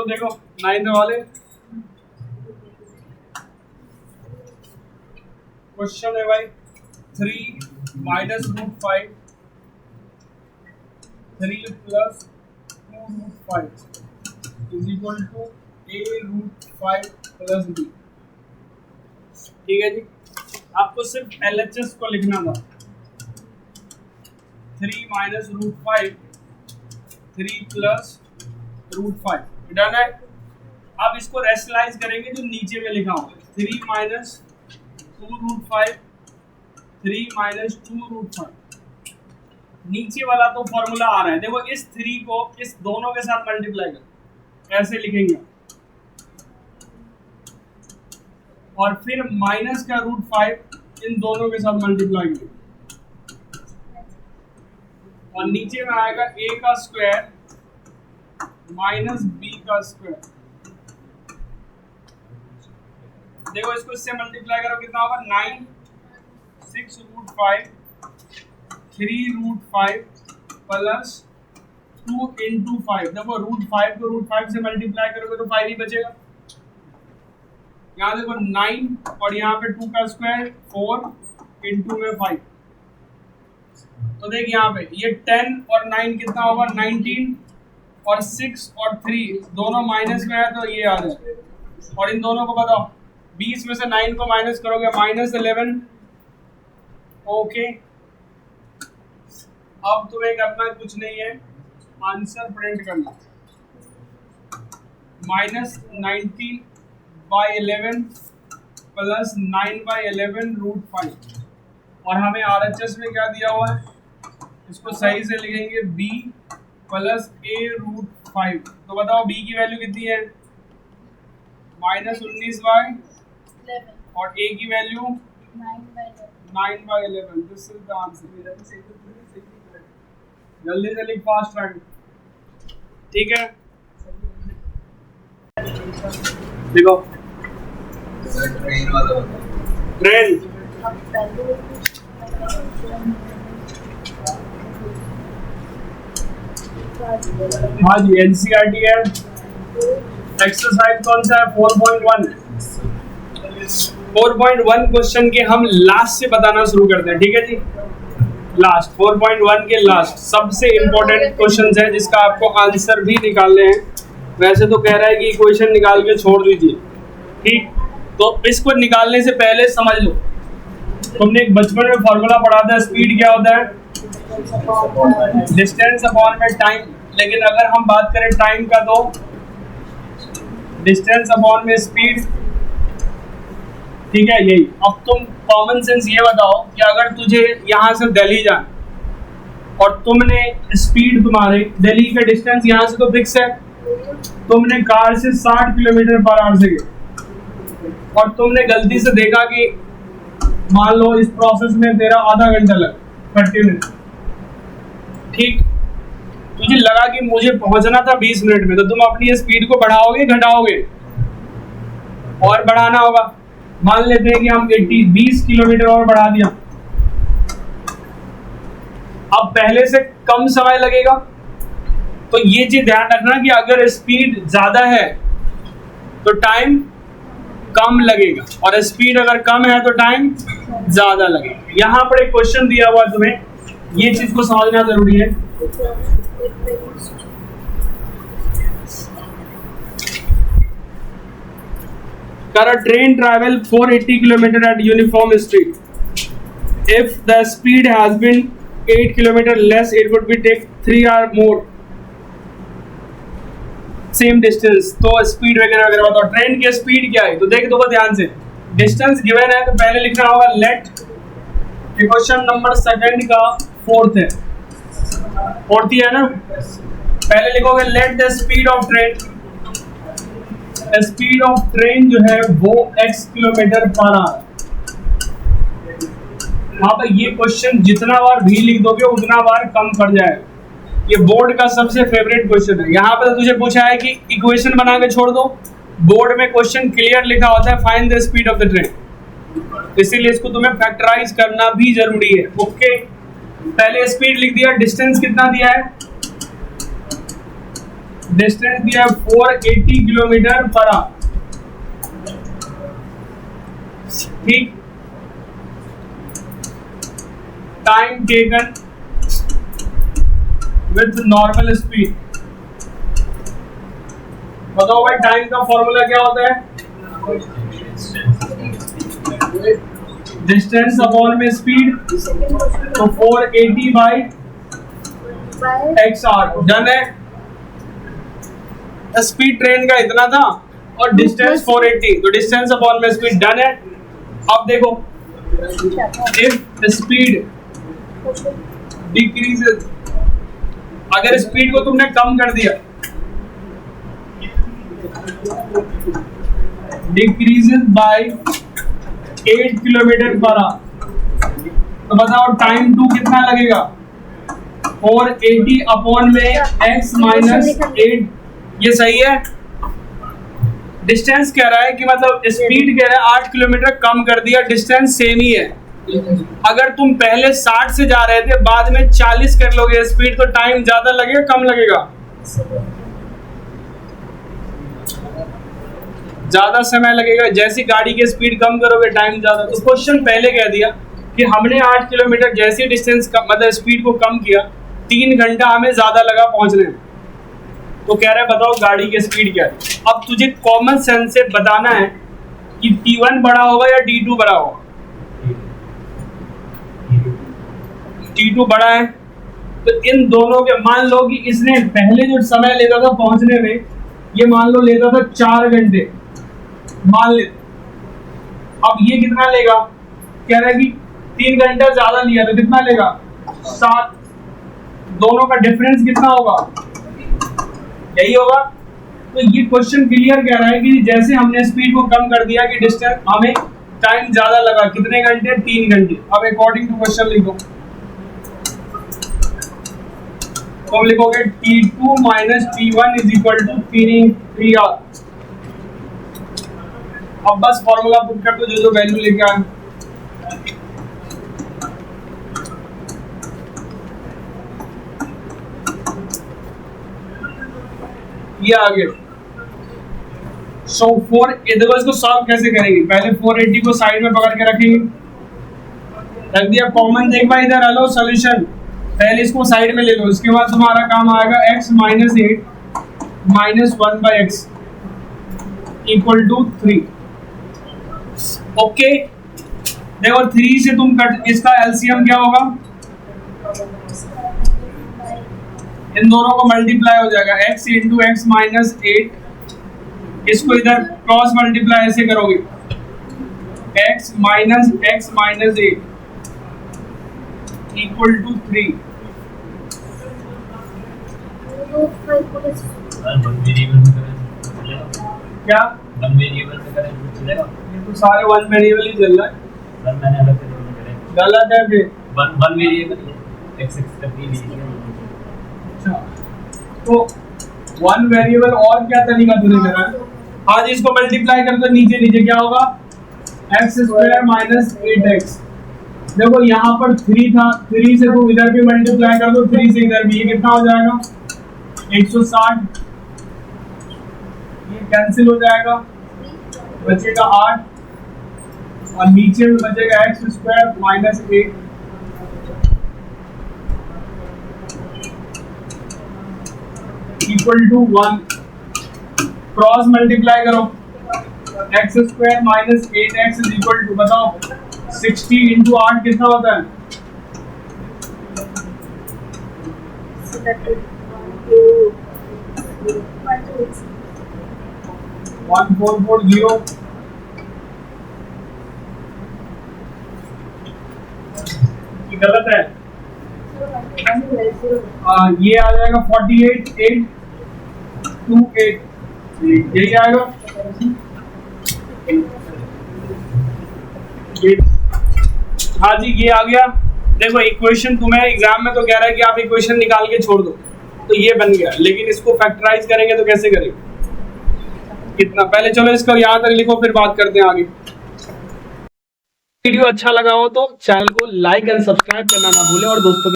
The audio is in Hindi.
तो देखो 9 वाले क्वेश्चन है भाई 3 minus root 5 3 plus 2 root 5 is equal to a root 5 plus b। ठीक है जी, आपको सिर्फ LHS को लिखना था। 3 minus root 5 3 plus root 5 done है। अब इसको रेशनलाइज करेंगे जो नीचे में लिखा होगा 3 माइनस 2 रूट 5 3 माइनस 2 रूट 5। नीचे वाला तो फॉर्मूला आ रहा है, देखो इस 3 को इस दोनों के साथ मल्टीप्लाई कर ऐसे लिखेंगे और फिर माइनस का रूट 5 इन दोनों के साथ मल्टीप्लाई करेंगे और नीचे में आएगा a का स्क्वायर माइनस b का स्क्वायर। देखो इसको इससे मल्टीप्लाई करो कितना होगा 9 6 रूट 5 3 रूट 5 प्लस 2 इंटू 5। देखो रूट 5 को रूट 5 से मल्टीप्लाई करोगे तो 5 ही बचेगा। यहाँ देखो 9 और यहाँ पे 2 का स्क्वायर 4 इंटू में 5। तो देख यहाँ पे ये 10 और 9 कितना होगा 19 और 6 और 3 दोनों माइनस में है तो ये आ जाए। और इन दोनों को बताओ 20 में से 9 को माइनस करोगे -11। ओके, अब तुम्हें करना कुछ नहीं है, आंसर प्रिंट करना -19/11 प्लस 9/11 रूट 5। और हमें RHS में क्या दिया हुआ है, इसको सही से लिखेंगे b प्लस a रूट 5। तो बताओ b की वैल्यू कितनी है -19/11 और a की value 9/11। This is the answer. जल्दी से लिख फास्ट राइट। ठीक है, देखो ट्रेन हाँ जी NCERT है। एक्सरसाइज कौन सा है 4.1। 4.1 क्वेश्चन के हम लास्ट से बताना शुरू करते हैं। ठीक है जी, लास्ट 4.1 के लास्ट सबसे इम्पोर्टेंट क्वेश्चन है जिसका आपको आंसर भी निकालने हैं। वैसे तो कह रहा है कि इक्वेशन निकाल के छोड़ दीजिए, ठीक, तो इसको निकालने से पहले समझ लो, तुमने एक बचपन में फॉर्मूला पढ़ा था, स्पीड क्या होता है डिस्टेंस अपॉन में टाइम। लेकिन अगर हम बात करें टाइम का तो डिस्टेंस अपॉन में स्पीड। ठीक है, यही। अब तुम कॉमन सेंस ये बताओ कि अगर तुझे यहाँ से दिल्ली जाना और तुमने स्पीड तुम्हारे दिल्ली का डिस्टेंस यहाँ से तो फिक्स है, तुमने कार से 60 किलोमीटर पर आवर से गए और तुमने गलती से देखा कि मान लो इस प्रोसेस में तेरा आधा घंटा लगा 30 मिनट, ठीक, तुझे लगा कि मुझे पहुंचना था 20 मिनट में, तो तुम अपनी स्पीड को बढ़ाओगे घटाओगे? और बढ़ाना होगा। मान लेते हैं कि हम 20 किलोमीटर और बढ़ा दिया, अब पहले से कम समय लगेगा। तो ये चीज ध्यान रखना कि अगर स्पीड ज्यादा है तो टाइम कम लगेगा और स्पीड अगर कम है तो टाइम ज्यादा लगेगा। यहां पर एक क्वेश्चन दिया हुआ है, तुम्हें ये चीज को समझना जरूरी है। A train travel 480 km at uniform speed. If the speed has been 8 km less, it would be take 3 hour more. Same distance. तो स्पीड वगैरह वगैरह बताओ, ट्रेन की स्पीड क्या है? तो देख दो ध्यान से, डिस्टेंस गिवन है तो पहले लिखना होगा लेट। क्वेश्चन नंबर सेकंड का फोर्थ है, फोर्थ ही है ना, पहले लिखोगे let the speed of train. Speed of train जो है वो x किलोमीटर पर आवर। वहां पर ये क्वेश्चन जितना बार भी लिख दोगे उतना बार कम पड़ जाएगा। ये बोर्ड का सबसे फेवरेट क्वेश्चन है। यहाँ पर तुझे पूछा है कि इक्वेशन बना के छोड़ दो, बोर्ड में क्वेश्चन क्लियर लिखा होता है find the speed of the train, इसीलिए इसको तुम्हें फैक्टराइज करना भी जरूरी है। ओके, पहले स्पीड लिख दिया, डिस्टेंस कितना दिया है डिस्टेंस दिया है 480 किलोमीटर पर आवर, ठीक। Time taken with normal speed, बताओ भाई टाइम का फॉर्मूला क्या होता है? डिस्टेंस अपॉन में स्पीड, तो 480 बाई एक्स आर। डन है। स्पीड ट्रेन का इतना था और डिस्टेंस 480, तो डिस्टेंस अपॉन में स्पीड। डन है। अब देखो, इफ स्पीड डिक्रीजेस, अगर स्पीड को तुमने कम कर दिया, decreases by 8 kilometre per hour, तो बताओ टाइम टू कितना लगेगा? 480 अपॉन में x माइनस 8, ये सही है। डिस्टेंस कह रहा है कि मतलब स्पीड कह रहा है 8 किलोमीटर कम कर दिया, डिस्टेंस सेम ही है। अगर तुम पहले 60 से जा रहे थे, बाद में 40 कर लोगे स्पीड, तो टाइम ज्यादा लगेगा कम लगेगा? ज्यादा समय लगेगा। जैसी गाड़ी की स्पीड कम करोगे टाइम ज्यादा। तो क्वेश्चन पहले कह दिया कि हमने 8 किलोमीटर जैसी डिस्टेंस मतलब स्पीड को कम किया, 3 घंटा हमें ज्यादा लगा पहुंचने में। तो कह रहा है बताओ गाड़ी की स्पीड क्या है। अब तुझे कॉमन सेंस से बताना है कि T1 बड़ा होगा या T2 बड़ा होगा। T2 बड़ा है, तो इन दोनों के, मान लो कि इसने पहले जो समय लेता था पहुंचने में, ये मान लो लेता था 4 घंटे, मान ले। अब ये कितना लेगा? कह रहा है कि 3 घंटा ज्यादा लिया तो कितना लेगा? 7। दोनों का डिफरेंस कितना होगा? यही होगा। तो ये क्वेश्चन क्लियर कह रहा है कि जैसे हमने स्पीड को कम कर दिया कि डिस्टेंस, हमें टाइम ज्यादा लगा, कितने घंटे? 3 घंटे। अब अकॉर्डिंग टू क्वेश्चन लिखो, तो हम लिखोगे T2 minus T1 is equal to 3 hour. अब बस फॉर्मूला पुट कर दो, जो वैल्यू लेके आए। ये आगे सो 4, देखो इसको सॉल्व कैसे करेंगे। पहले 480 को साइड में पकड़ के रखेंगे, रख दिया कॉमन। देख भाई इधर हेलो सॉल्यूशन, पहले इसको साइड में ले लो, इसके बाद तुम्हारा काम आएगा x minus 8 minus 1 by x equal to 3। Okay, देखो 3 से तुम कट, इसका एलसीएम क्या होगा? इन दोनों को मल्टीप्लाई हो जाएगा, x इंटू एक्स माइनस 8, इसको इधर क्रॉस मल्टीप्लाई ऐसे करोगे, x minus x minus 8 equal to 3। क्या ये तो सारे 1 वेरिएबल ही चल रहा है। गलत है फिर, 1 वेरिएबल x का 3। अच्छा, तो 1 वेरिएबल और क्या तरीका तूने करा है? आज इसको मल्टीप्लाई कर दो, नीचे नीचे क्या होगा? X square minus 8x। देखो यहाँ पर 3 था, 3 से तुम इधर भी मल्टीप्लाई कर दो, 3 से इधर भी, ये कितना हो जाएगा? 160। ये कैंसिल हो जाएगा, बचेगा 8, और नीचे में बचेगा x square minus 8 equal to 1। Cross multiply करो, x square minus 8x is equal to, बताओ 60 इंटू 8 कितना होता है? 1440। ये गलत है। ये आ जाएगा 48,828, यही आएगा। हाँ जी, ये आ गया। देखो इक्वेशन तुम्हें एग्जाम में तो कह रहा है कि आप इक्वेशन निकाल के छोड़ दो, तो ये बन गया। लेकिन इसको फैक्टराइज करेंगे तो कैसे करेंगे? कितना, पहले चलो इसको यहाँ तक लिखो, फिर बात करते हैं आगे। वीडियो अच्छा लगा हो तो चैनल को लाइक एंड सब्सक्राइब करना ना भूलें, और दोस्तों